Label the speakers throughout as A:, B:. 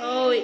A: ಓಯ್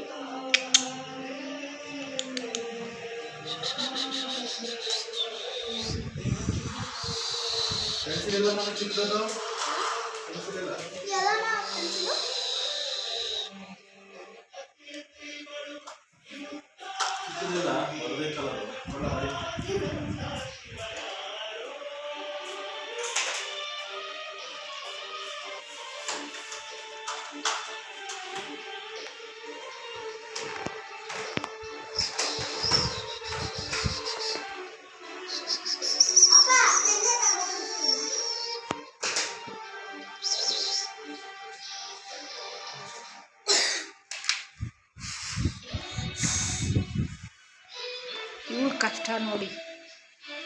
A: ಇವ್ರ ಕಷ್ಟ ನೋಡಿ,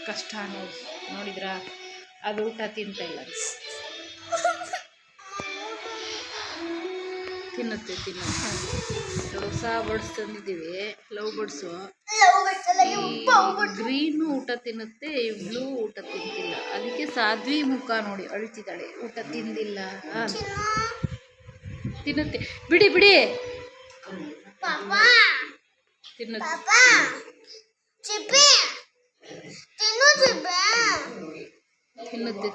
A: ಕಷ್ಟ ನೋಡಿ, ನೋಡಿದ್ರ ಅದು ಊಟ ತಿಂತ ಇಲ್ಲ, ತಿನ್ನುತ್ತೆ ಹೊಸ ಬರ್ಡ್ಸ್ ತಂದಿದ್ದೀವಿ, ಲವ್ ಬರ್ಡ್ಸು. ಗ್ರೀನು ಊಟ ತಿನ್ನುತ್ತೆ, ಬ್ಲೂ ಊಟ ತಿಂತಿಲ್ಲ. ಅದಕ್ಕೆ ಸಾಧ್ವಿ ಮುಖ ನೋಡಿ ಅಳ್ತಿದ್ದಾಳೆ, ಊಟ ತಿಂದಿಲ್ಲ. ತಿನ್ನುತ್ತೆ, ಬಿಡಿ ಬಿಡಿ, ತಿನ್ನುತ್ತೆ. ತಿನ್ನುತ್ತೆ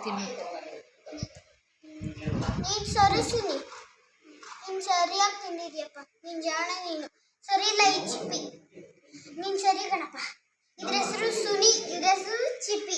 B: ನೀನು ಸರಿಯಾಗಿ ತಿಂದಿದ್ಯಪ್ಪ, ನೀನು ಜಾಣ, ನೀನು ಸರಿ ಇಲ್ಲ. ಈ ಚಿಪ್ಪಿ ನೀನು ಸರಿ ಕಣಪ್ಪ. ಇದ್ರ ಹೆಸರು ಸುನಿ, ಇದ್ರ ಹೆಸರು ಚಿಪ್ಪಿ.